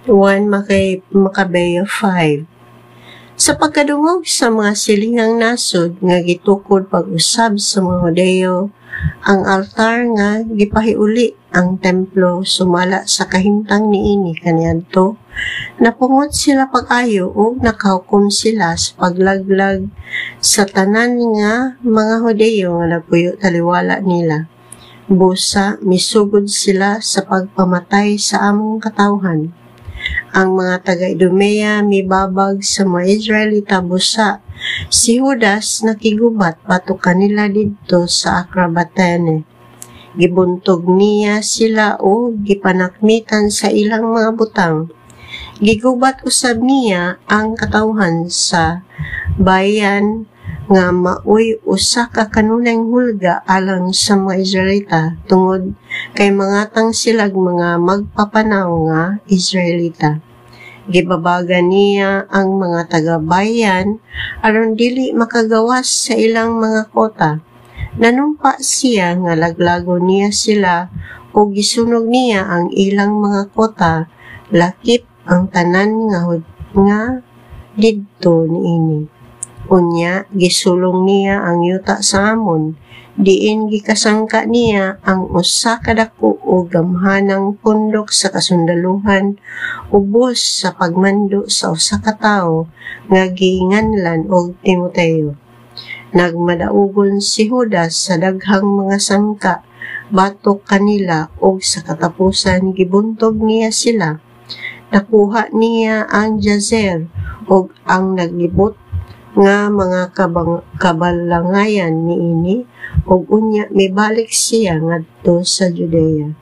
1 Makabeyo 5. Sa pagkadungog sa mga silingang nasod nga gitukod pag-usab sa mga Hudeyo, ang altar nga gipahiuli ang templo sumala sa kahimtang niini kaniadto, napungot sila pag-ayo o nakahukom sila sa paglaglag sa tanan nga mga Hudeyo nga nagpuyo taliwala nila. Busa, misugod sila sa pagpamatay sa among katawhan. Ang mga taga-Idumea mibabag sa mga Israelita busa. Si Judas nakigubat pato kanila didto sa Akrabatene. Gibuntog niya sila o gipanakmitan sa ilang mga butang. Gigubat usab niya ang katawhan sa bayan nga maoy usa ka kanunay hulga alang sa mga Israelita tungod kay mangatang silag mga magpapanaw nga Israelita. Gibabagan niya ang mga taga-bayan aron dili makagawas sa ilang mga kota. Nanumpa siya nga laglago niya sila o gisunog niya ang ilang mga kota, lakip ang tanan nga didto niini. Unya, gisulong niya ang yuta sa amon, diin gikasangka niya ang usa ka dako o gamhanang pundok sa kasundaluhan, ubos sa pagmando sa usa ka tawo nga giinganlan og Timoteo. Nagmadaugon si Judas sa daghang mga sangka, batok kanila og sa katapusan gibuntog niya sila. Nakuha niya ang Jazer og ang naglibot nga mga kabalangayan niini ug unya mibalik siya ngadto sa Judea.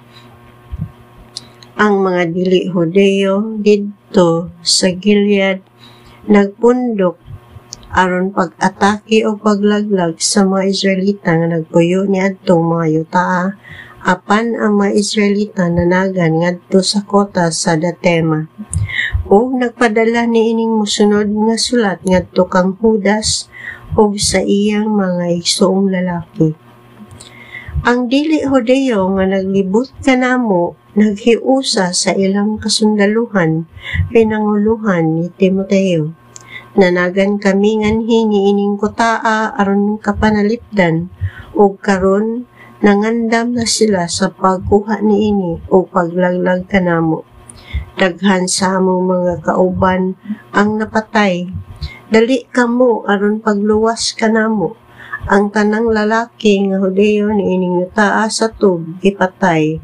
Ang mga dili Hudeyo didto sa Gilead nagpundok aron pag-atake o paglaglag sa mga Israelita nga nagpuyo niadtong mga yuta, apan ang mga Israelita nanagan ngadto sa kota sa Datema. O nagpadala ni ining musunod nga sulat ngadto kang Judas o sa iyang mga igsoong lalaki. Ang dili Hudeyo nga naglibot kanamo naghiusa sa ilang kasundaluhan pinanguluhan ni Timoteo. Nanagan kami nganhi ni ining kutaa aron kapanalipdan ug karon nangandam na sila sa pagkuha niini o paglaglag kanamo. Daghan sa among mga kauban ang napatay. Dali kamo aron pagluwas kanamo. Ang tanang lalaki nga Hudeyo niining yutaa sa tub gipatay.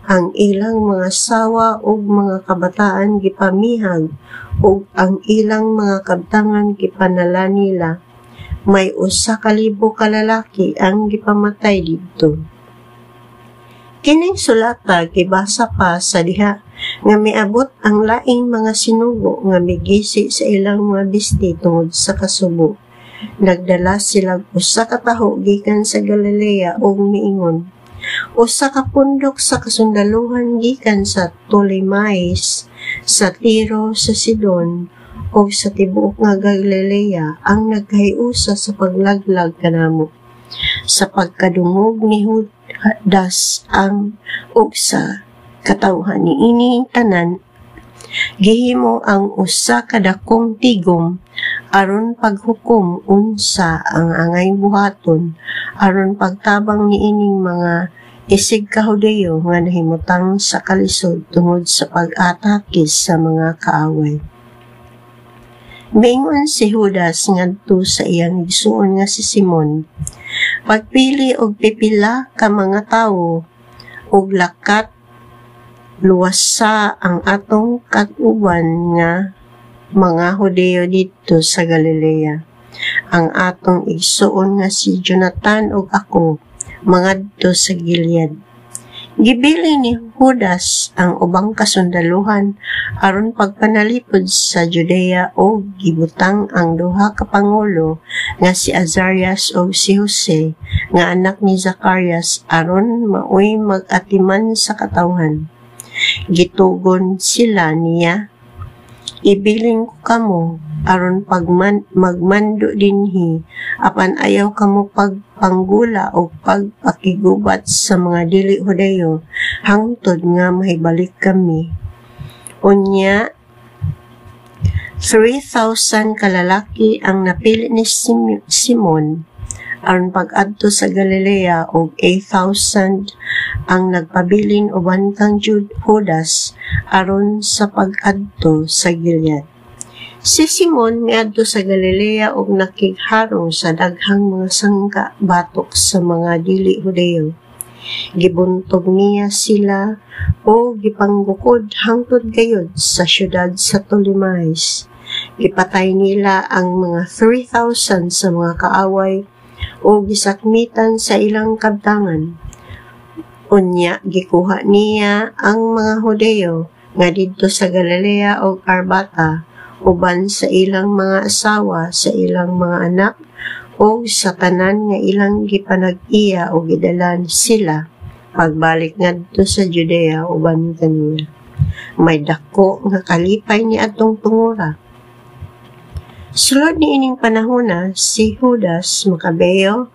Ang ilang mga sawa ug mga kabataan gipamihag ug ang ilang mga kabtangan gipanala nila. May 1,000 ka lalaki ang gipamatay didto. Kining sulata gibasa pa sa diha nga miabot ang laing mga sinugo nga migisi sa ilang mga bisti tungod sa kasubo. Nagdala sila 1 ka taho gikan sa Galilea ug miingon. 1 ka pundok sa kasundaluhan gikan sa Ptolemais, sa Tiro, sa Sidon, o sa tibuok nga Galilea ang nagkahiusa sa paglaglag kanamo. Sa pagkadungog ni Judas ang ugsa katawhan ni ining tanan, gihimo ang 1 ka dakong tigom aron paghukom unsa ang angay buhaton aron pagtabang ni ining mga isig ka Hudeyo nga nahimutang sa kalisod tungod sa pag-atake sa mga kaaway. Miingon si Judas ngadto sa iyang igsuon nga si Simon, pagpili og pipila ka mga tawo og lakat luwasa ang atong kag-uban nga mga Hudeyo dito sa Galilea. Ang atong igsuon nga si Jonathan ug ako mangadto sa Gilead. Gibili ni Judas ang ubang kasundaluhan aron pagpanalipod sa Judea o gibutang ang 2 ka pangulo nga si Azarias o si Jose nga anak ni Zacarias aron maoy mag-atiman sa katawhan. Gitugon sila niya, ibilin ko kamo aron magmando dinhi apan ayaw kamo pagpanggula o pagpakigubat sa mga dili Hudeyo hangtod nga mahibalik kami. Unya, 3,000 kalalaki ang napili ni Simon aron pag-adto sa Galilea ug 8,000 ang nagpabilin uban kang Judas aron sa pag-adto sa Gilead. Si Simon miadto sa Galilea ug nakigharong sa daghang mga sangka batok sa mga dili Hudeo. Gibuntog niya sila o gipanggukod hangtod gayud sa syudad sa Ptolemais. Gipatay nila ang mga 3,000 sa mga kaaway o gisakmitan sa ilang kabtangan. Unya, gikuha niya ang mga Hudeo nga didto sa Galilea o Arbata uban sa ilang mga asawa, sa ilang mga anak o sa tanan nga ilang gipanag-iya o gidalan sila pagbalik ngadto sa Judea uban kaniya. May dako nga kalipay ni atong tungura. Sulod ni ining panahona, si Judas Macabeo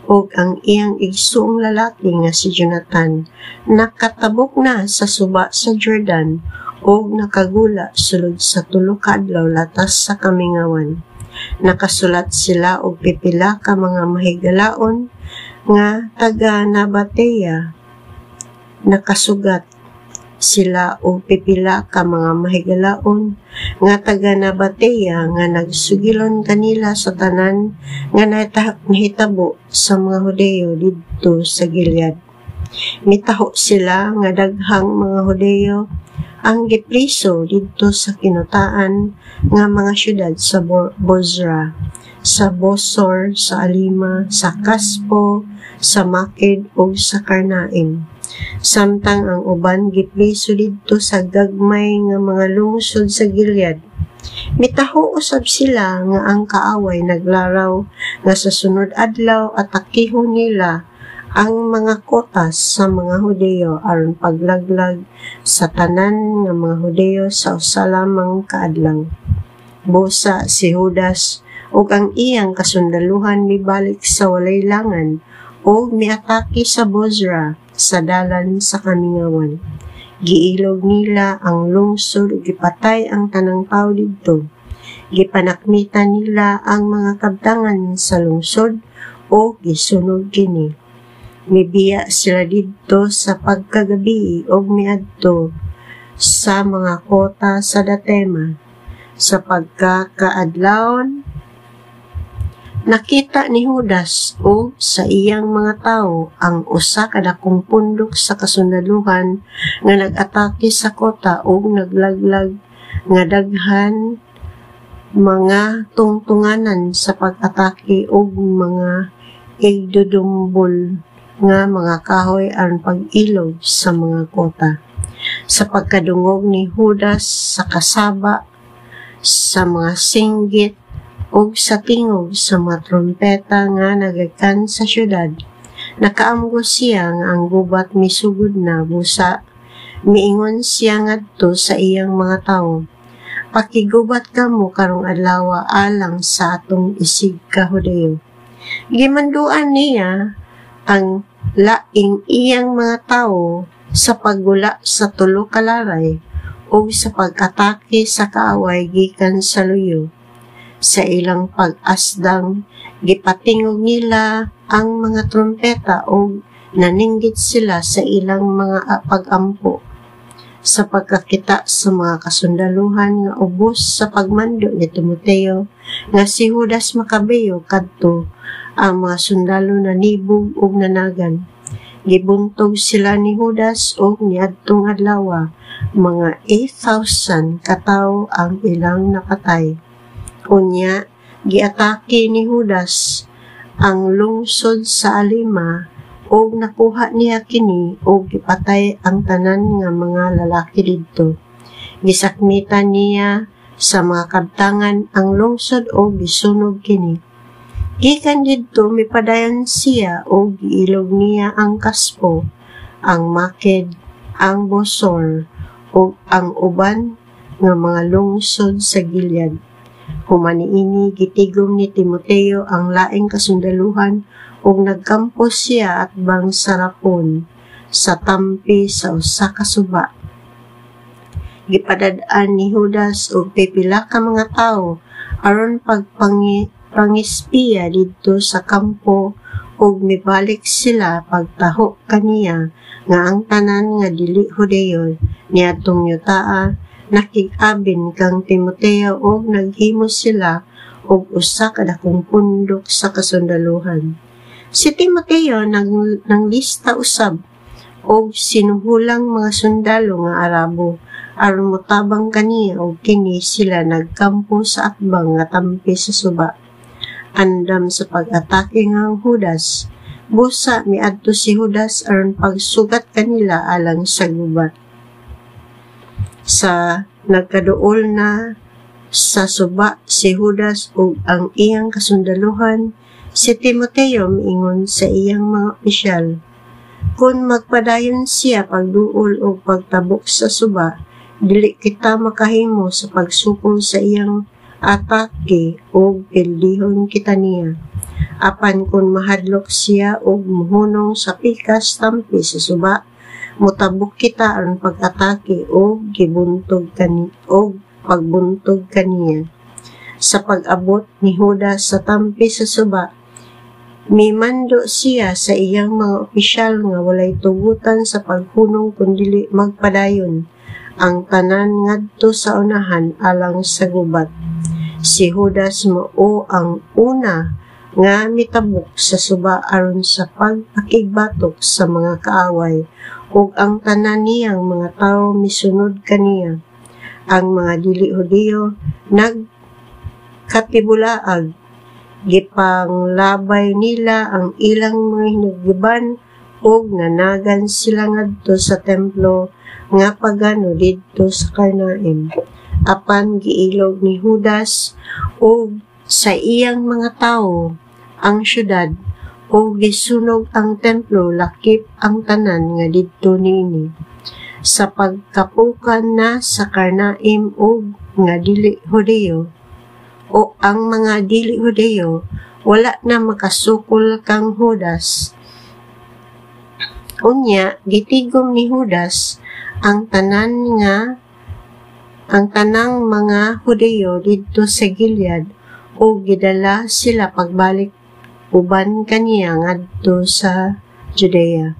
ug ang iyang igsuong lalaki nga si Jonathan nakatabok na sa suba sa Jordan ug nakagula sulod sa 3 ka adlaw latas sa kamingawan. Nakasulat sila og pipila ka mga mahigalaon nga taga Nabatea. Nakasugat sila og pipila ka mga mahigalaon nga taga Nabatea nga nagsugilon kanila sa tanan nga nahitabo sa mga Hudeo didto sa Gilead. Mitaho sila nga daghang mga Hudeo ang gipriso didto sa kinutaan nga mga syudad sa Bozra, sa Bosor, sa Alima, sa Kaspo, sa Maked ug sa Karnaim. Samtang ang uban gipriso didto sa gagmay nga mga lungsod sa Gilead. Mitaho usab sila nga ang kaaway naglaraw nga sa sunod adlaw atakihon nila ang mga kotas sa mga Hudeo aron paglaglag sa tanan nga mga Hudeo sa usa lamang kaadlaw. Busa si Judas ug ang iyang kasundaluhan mibalik sa walay langan ug miatake sa Bozra sa dalan sa kamingawan. Giilog nila ang lungsod ug gipatay ang tanang tawo didto. Gipanakmitan nila ang mga kabtangan sa lungsod o gisunog kini. Mibiya sila didto sa pagkagabi o miadto sa mga kota sa Datema. Sa pagkakaadlawon, nakita ni Judas o sa iyang mga tao ang usa ka dakong pundok sa kasundaluhan nga nag-atake sa kota o naglaglag nga daghan mga tungtunganan sa pag-atake o mga igdudumbol nga mga kahoy aron pag-ilog sa mga kota. Sa pagkadungog ni Judas sa kasaba, sa mga singgit, ug sa tingog sa mga trompeta nga nagakan sa syudad, nakaamgo siya nga ang gubat misugod na busa. Miingon siya ngadto sa iyang mga tawo, "Pakigubat kamo karong adlaw alang sa atong isig ka Hudeo." Gimanduan niya ang laing iyang mga tawo sa paggula sa 3 ka laray o sa pag-atake sa kaaway gikan sa luyo. Sa ilang pag-asdang, gipatingog nila ang mga trompeta o naninggit sila sa ilang mga pag-ampo. Sa pagkakita sa mga kasundaluhan nga ubos sa pagmando ni Timoteo nga si Judas Macabeo kadto, ang mga sundalo na nibog ug nanagan. Gibuntog sila ni Judas og niadtong adlaw, mga 8,000 katawo ang ilang napatay. Unya, giatake ni Judas ang lungsod sa Alima og nakuha niya kini og gipatay ang tanan nga mga lalaki didto. Gisakmitan niya sa mga kabtangan ang lungsod og gisunog kini. Gikan didto mipadayon siya o giilog niya ang Kaspo, ang Maked, ang Bosor, o ang uban nga mga lungsod sa Gilead. Humaniini gitigom ni Timoteo ang laing kasundaluhan ug nagkampo siya at bang sarapon sa tampi sa usa ka suba. gipadad-an ni Judas og pipila ka mga tawo aron pangispiya didto sa kampo ug mibalik sila pagtaho kaniya nga ang tanan nga dili Hudeyo niadtong yutaa nakig-abin kang Timoteo og naghimo sila og usa ka dakong pundok sa kasundaluhan. Si Timoteo nanglista usab og sinuhulang mga sundalo nga Arabo aron motabang kaniya og kini sila nagkampo sa atbang nga tampi sa suba. Andam sa pag-atake nga ang Judas, busa miadto si Judas aron pagsugat kanila alang sa gubat. Sa nagkaduol na sa suba si Judas ug ang iyang kasundaluhan, si Timoteo miingon sa iyang mga opisyal, kung magpadayon siya pagduol o pagtabok sa suba, dili kita makahimo sa pagsukol sa iyang atake o pildihon kita niya. Apan kung mahadlok siya o muhunong sa pikas tampi sa suba, mutabok kita aron pag-atake o pagbuntog kaniya. Sa pag-abot ni Judas sa tampi sa suba, mimando siya sa iyang mga opisyal nga walay tugutan sa paghunong kundili magpadayon ang tanan ngadto sa unahan alang sa gubat. Si Judas mao ang una nga mitabok sa suba aron sa pagpakigbatok sa mga kaaway ug ang tanan niyang mga tawo misunod kaniya. Ang mga dili Hudiyo nagkatibulaag, gipanglabay nila ang ilang mga hinuggiban ug nanagan sila ngadto sa templo nga pagano didto sa Karnaim. Apan giilog ni Judas ug sa iyang mga tawo ang syudad o gisunog ang templo lakip ang tanan nga didto niini. Sa pagkapukan na sa Karnaim o nga dili Hudeyo o ang mga dili Hudeyo wala na makasukol kang Judas. Unya gitigom ni Judas ang tanang mga Hudeyo didto sa Gilead o gidala sila pagbalik uban kaniya ngadto sa Judea.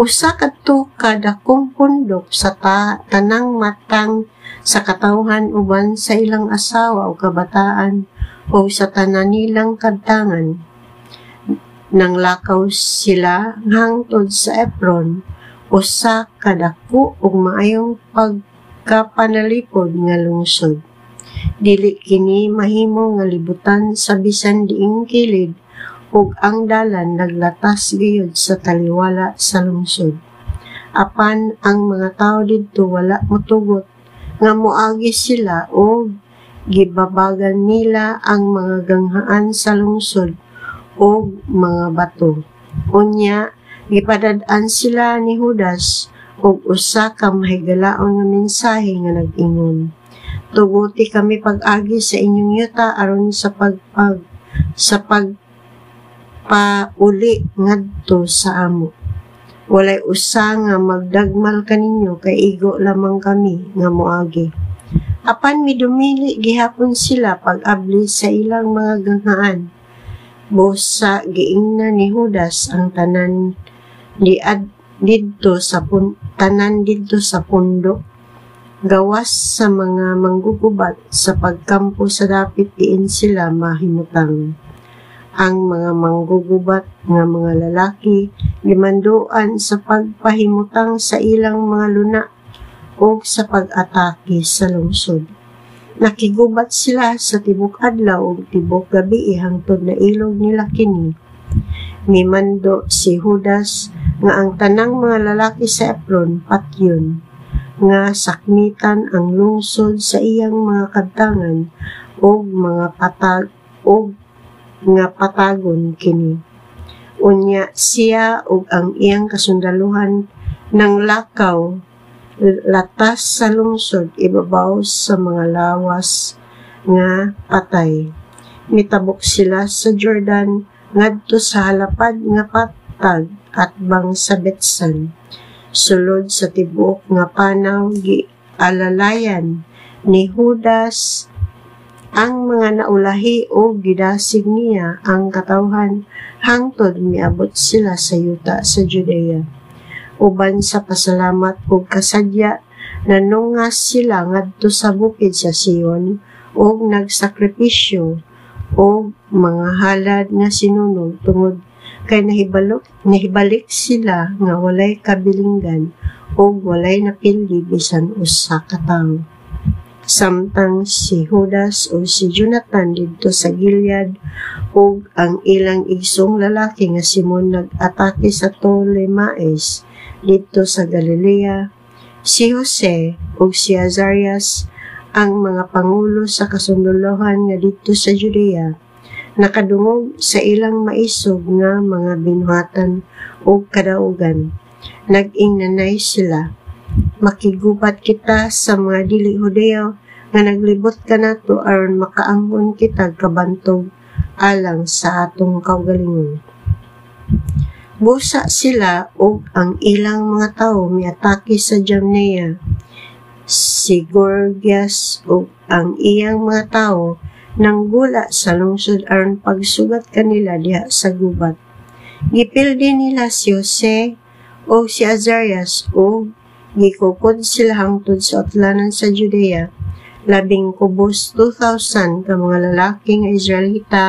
Usa kadto kadakong pundok sa tanang matang sa katawhan uban sa ilang asawa o kabataan o sa tanan nilang kadtangan. Nanglakaw sila hangtod sa Efron, usa kadako ug maayong pagkapanalipod nga lungsod. Dili kini mahimo nga libutan sa bisan diing kilid ug ang dalan naglatas gayud sa taliwala sa lungsod. Apan ang mga tao didto wala motugot nga moagi sila o gibabagan nila ang mga ganghaan sa lungsod o mga bato. Unya gipadad-an sila ni Judas og usa ka mahigalaon nga mensahe nga nag-ingon, tuguti kami pag-agi sa inyong yuta aron sa pauli ngadto sa amo. Walay usa nga magdagmal kaninyo kay igo lamang kami nga moagi. Apan midumili gihapon sila pag-abli sa ilang mga ganghaan. Busa giingnan ni Judas ang tanan didto sa pundok gawas sa mga manggugubat sa pagkampo sa dapit diin sila mahimutang. Ang mga manggugubat nga mga lalaki gimanduan sa pagpahimutang sa ilang mga luna o sa pag-atake sa lungsod. Nakigubat sila sa tibok adlaw o tibok gabi hangtod na ilog nila kini. Mimando si Judas nga ang tanang mga lalaki sa Efron patyon nga sakmitan ang lungsod sa iyang mga kadtangan o mga patagon kini. Unya siya ug ang iyang kasundaluhan nang lakaw latas sa lungsod ibabaw sa mga lawas nga patay. Mitabok sila sa Jordan ngadto sa halapad nga patag at bang sa Betsan. Sulod sa tibuok nga panaw alalayan ni Judas ang mga naulahi o gidasig niya ang katawhan hangtod miabot sila sa yuta sa Judea. Uban sa pasalamat o kasadya, nanungas sila ngadto sa bukid sa Sion o nagsakripisyo o mga halad nga sinunog tungod kay nahibalik sila nga walay kabilinggan o walay napildi bisan usa ka tawo. Samtang si Judas o si Jonathan didto sa Gilead o ang ilang igsong lalaki nga Simon nag-atake sa Ptolemais didto sa Galilea, si Jose o si Azarias ang mga pangulo sa kasundolohan nga didto sa Judea, nakadungog sa ilang maisog nga mga binuhatan o kadaugan. Nag-ingnanay sila, makigubat kita sa mga dili Judeo nga naglibot ka nato aron makaangkon kita kabantog alang sa atong kaugalingon. Busa sila o ang ilang mga tawo miatake sa Jamnea. Si Gorgias o ang iyang mga tawo nanggula sa lungsod aron pagsugat kanila diha sa gubat. Gipildi nila si Jose o si Azarias o gikukod sila hangtod sa atlanan sa Judea. Labing kubos 2,000 ka mga lalaki nga Israelita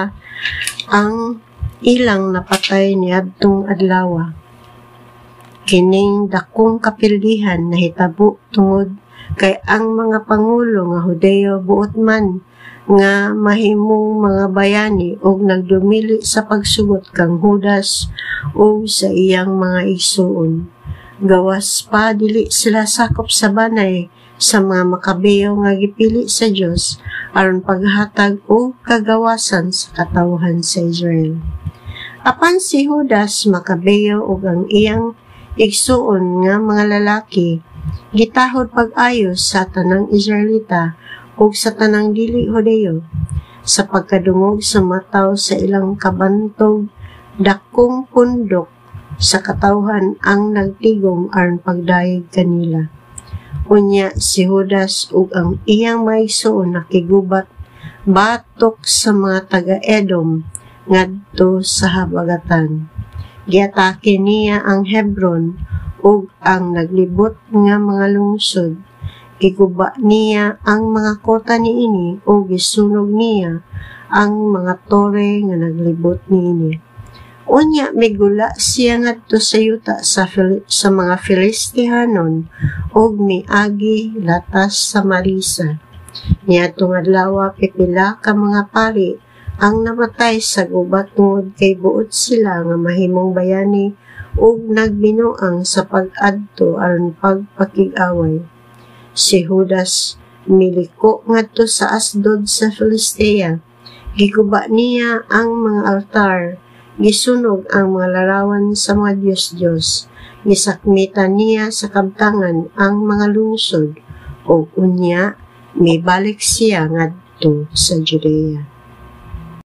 ang ilang napatay niadtong adlaw. Kining dakong kapildihan nahitabo tungod kay ang mga pangulo nga Hudeo buot man nga mahimong mga bayani og nagdumili sa pagsugot kang Judas o sa iyang mga igsuon. Gawas pa dili sila sakop sa banay sa mga Makabeyo nga gipili sa Dios aron paghatag o kagawasan sa katawhan sa Israel. Apan si Judas Makabeyo ug ang iyang igsuon nga mga lalaki gitahod pag-ayos sa tanang Israelita ug sa tanang dili Judeo sa pagkadungog sa mataw sa ilang kabantog dakong pundok sa katawhan ang nagtigom aron pagdayeg kanila. Unya si Judas ug ang iyang maigsuon nakigubat batok sa mga taga-Edom ngadto sa habagatan. Giatake niya ang Hebron ug ang naglibot nga mga lungsod. Giguba niya ang mga kota niini o gisunog niya ang mga tore nga naglibot niini. Unya migula siya ngadto sa yuta sa mga Filistihanon ug miagi latas sa Marisa. Niadtong adlaw pipila ka mga pari ang namatay sa gubat tungod kay buot sila nga mahimong bayani ug nagbinuang sa pag-adto aron pagpakig-away. Si Judas miliko ngadto sa Asdod sa Filistea. Giguba niya ang mga altar, gisunog ang mga larawan sa mga Diyos-Diyos, gisakmitan niya sa kabtangan ang mga lungsod, o unya, may balik siya ngadto sa Judea.